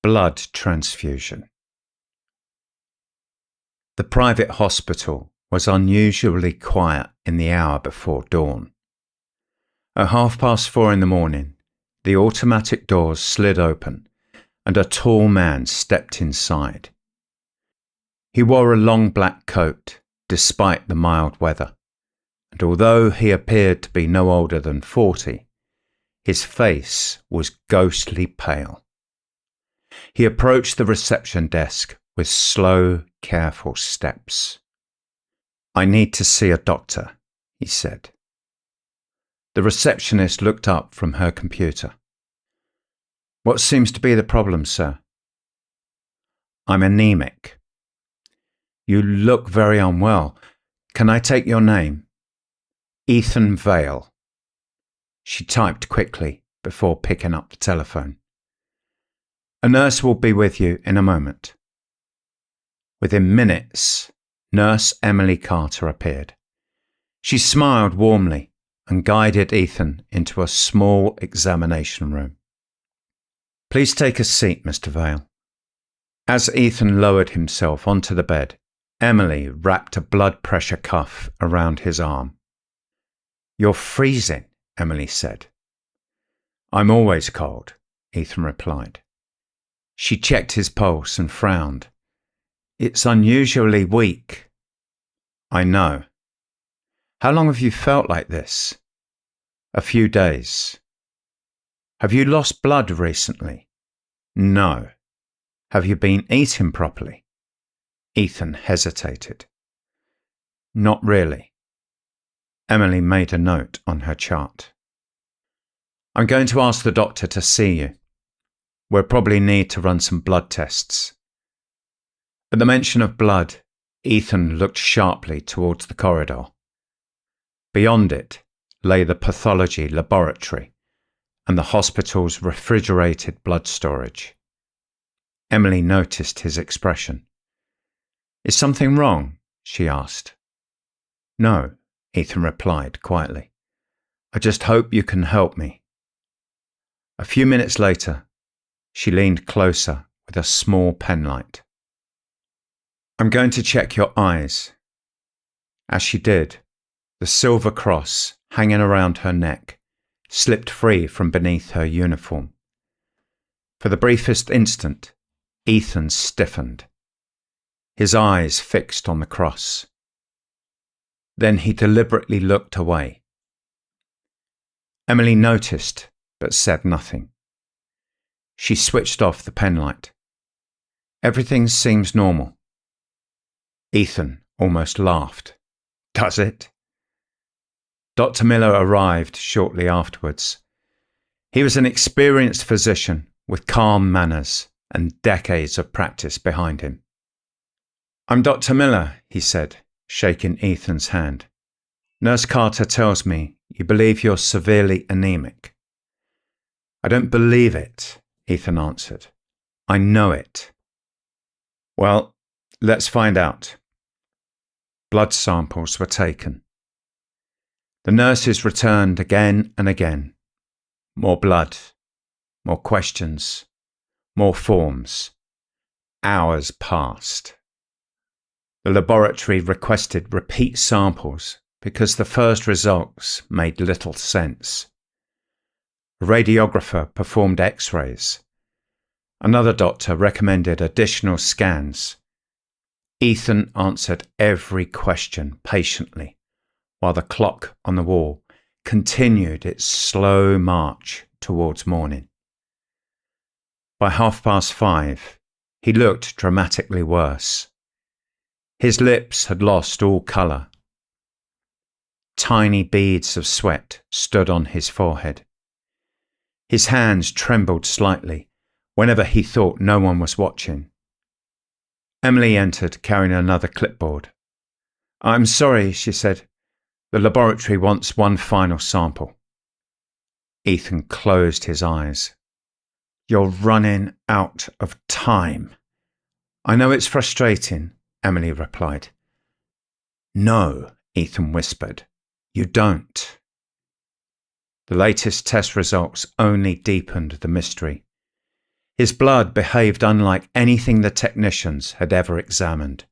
Blood transfusion. The private hospital was unusually quiet in the hour before dawn. At 4:30 in the morning, the automatic doors slid open and a tall man stepped inside. He wore a long black coat despite the mild weather, and although he appeared to be no older than 40, his face was ghostly pale. He approached the reception desk with slow, careful steps. "I need to see a doctor," he said. The receptionist looked up from her computer. "What seems to be the problem, sir?" "I'm anemic." "You look very unwell. Can I take your name?" "Ethan Vale." She typed quickly before picking up the telephone. "A nurse will be with you in a moment." Within minutes, Nurse Emily Carter appeared. She smiled warmly and guided Ethan into a small examination room. "Please take a seat, Mr. Vale." As Ethan lowered himself onto the bed, Emily wrapped a blood pressure cuff around his arm. "You're freezing," Emily said. "I'm always cold," Ethan replied. She checked his pulse and frowned. "It's unusually weak." "I know. How long have you felt like this?" "A few days." "Have you lost blood recently?" "No." "Have you been eating properly?" Ethan hesitated. "Not really." Emily made a note on her chart. "I'm going to ask the doctor to see you. We'll probably need to run some blood tests." At the mention of blood, Ethan looked sharply towards the corridor. Beyond it lay the pathology laboratory and the hospital's refrigerated blood storage. Emily noticed his expression. "Is something wrong?" she asked. "No," Ethan replied quietly. "I just hope you can help me." A few minutes later, she leaned closer with a small penlight. "I'm going to check your eyes." As she did, the silver cross hanging around her neck slipped free from beneath her uniform. For the briefest instant, Ethan stiffened, his eyes fixed on the cross. Then he deliberately looked away. Emily noticed but said nothing. She switched off the penlight. "Everything seems normal." Ethan almost laughed. "Does it?" Dr. Miller arrived shortly afterwards. He was an experienced physician with calm manners and decades of practice behind him. "I'm Dr. Miller," he said, shaking Ethan's hand. "Nurse Carter tells me you believe you're severely anemic." "I don't believe it," Ethan answered. "I know it." "Well, let's find out." Blood samples were taken. The nurses returned again and again. More blood, more questions, more forms. Hours passed. The laboratory requested repeat samples because the first results made little sense. A radiographer performed X-rays. Another doctor recommended additional scans. Ethan answered every question patiently, while the clock on the wall continued its slow march towards morning. By 5:30, he looked dramatically worse. His lips had lost all colour. Tiny beads of sweat stood on his forehead. His hands trembled slightly whenever he thought no one was watching. Emily entered carrying another clipboard. "I'm sorry," she said. "The laboratory wants one final sample." Ethan closed his eyes. "You're running out of time." "I know it's frustrating," Emily replied. "No," Ethan whispered. "You don't." The latest test results only deepened the mystery. His blood behaved unlike anything the technicians had ever examined.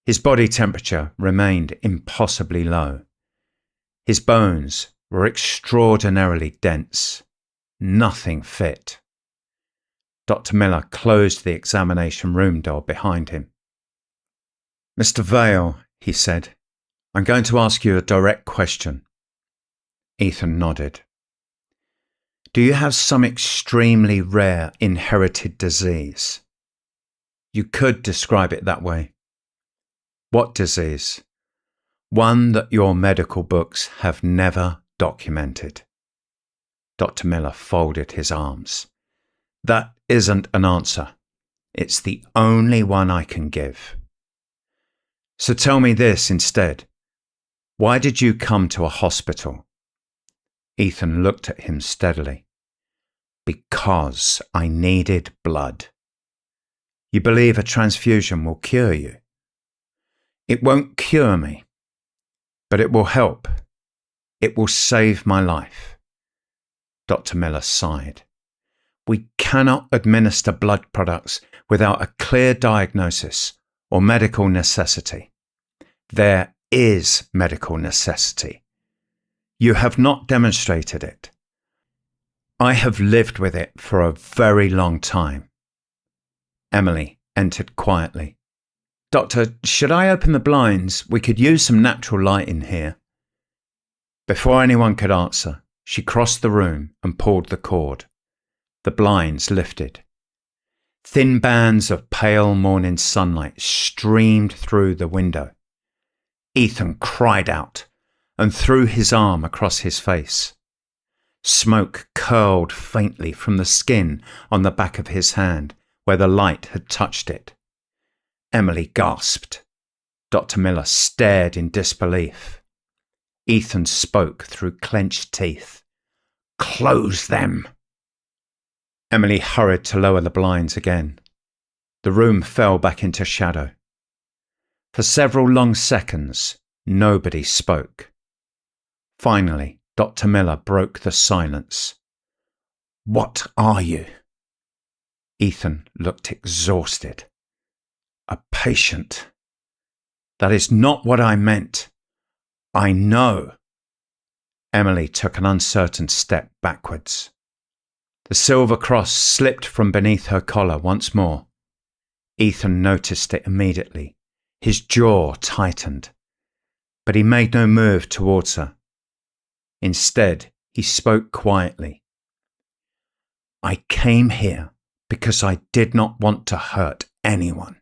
His body temperature remained impossibly low. His bones were extraordinarily dense. Nothing fit. Dr. Miller closed the examination room door behind him. "Mr. Vale," he said, "I'm going to ask you a direct question." Ethan nodded. "Do you have some extremely rare inherited disease?" "You could describe it that way." "What disease?" "One that your medical books have never documented." Dr. Miller folded his arms. "That isn't an answer. It's the only one I can give. So tell me this instead. Why did you come to a hospital?" Ethan looked at him steadily. "Because I needed blood." "You believe a transfusion will cure you?" "It won't cure me, but it will help. It will save my life." Dr. Miller sighed. "We cannot administer blood products without a clear diagnosis or medical necessity. There is medical necessity. You have not demonstrated it. I have lived with it for a very long time." Emily entered quietly. "Doctor, should I open the blinds? We could use some natural light in here." Before anyone could answer, she crossed the room and pulled the cord. The blinds lifted. Thin bands of pale morning sunlight streamed through the window. Ethan cried out and threw his arm across his face. Smoke curled faintly from the skin on the back of his hand where the light had touched it. Emily gasped. Dr. Miller stared in disbelief. Ethan spoke through clenched teeth. "Close them." Emily hurried to lower the blinds again. The room fell back into shadow. For several long seconds, nobody spoke. Finally, Dr. Miller broke the silence. "What are you?" Ethan looked exhausted. "A patient." "That is not what I meant." "I know." Emily took an uncertain step backwards. The silver cross slipped from beneath her collar once more. Ethan noticed it immediately. His jaw tightened, but he made no move towards her. Instead, he spoke quietly. "I came here because I did not want to hurt anyone."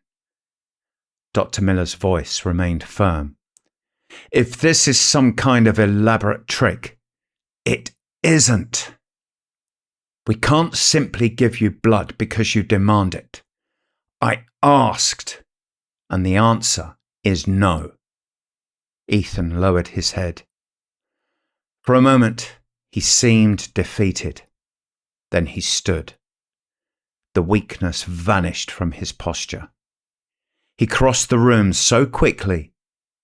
Dr. Miller's voice remained firm. "If this is some kind of elaborate trick, it isn't. We can't simply give you blood because you demand it. I asked, and the answer is no." Ethan lowered his head. For a moment, he seemed defeated. Then he stood. The weakness vanished from his posture. He crossed the room so quickly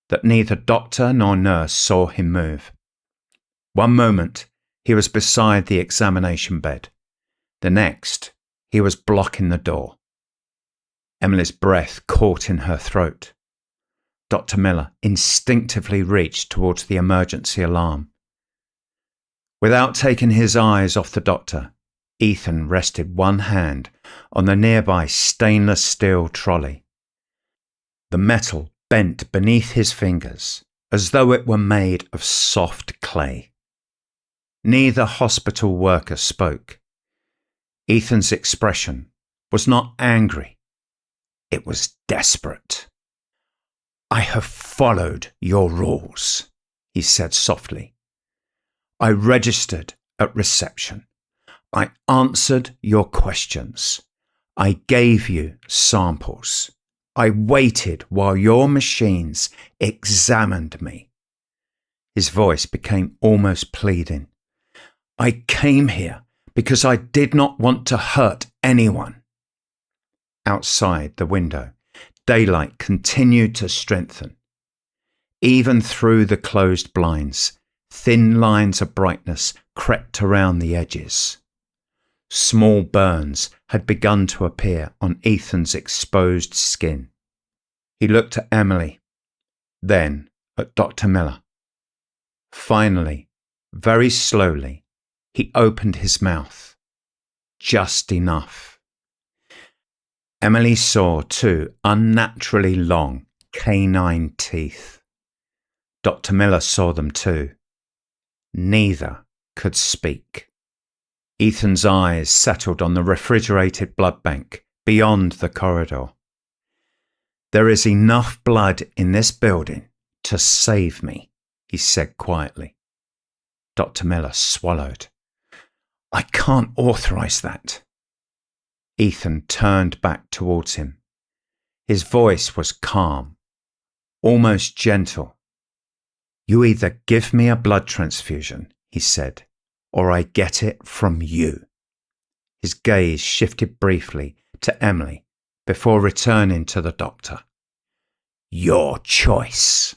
that neither doctor nor nurse saw him move. One moment, he was beside the examination bed. The next, he was blocking the door. Emily's breath caught in her throat. Dr. Miller instinctively reached towards the emergency alarm. Without taking his eyes off the doctor, Ethan rested one hand on the nearby stainless steel trolley. The metal bent beneath his fingers as though it were made of soft clay. Neither hospital worker spoke. Ethan's expression was not angry. It was desperate. "I have followed your rules," he said softly. "I registered at reception. I answered your questions. I gave you samples. I waited while your machines examined me." His voice became almost pleading. "I came here because I did not want to hurt anyone." Outside the window, daylight continued to strengthen. Even through the closed blinds, thin lines of brightness crept around the edges. Small burns had begun to appear on Ethan's exposed skin. He looked at Emily, then at Dr. Miller. Finally, very slowly, he opened his mouth. Just enough. Emily saw 2 unnaturally long canine teeth. Dr. Miller saw them too. Neither could speak. Ethan's eyes settled on the refrigerated blood bank beyond the corridor. "There is enough blood in this building to save me," he said quietly. Dr. Miller swallowed. "I can't authorize that." Ethan turned back towards him. His voice was calm, almost gentle. "You either give me a blood transfusion," he said, "or I get it from you." His gaze shifted briefly to Emily before returning to the doctor. "Your choice."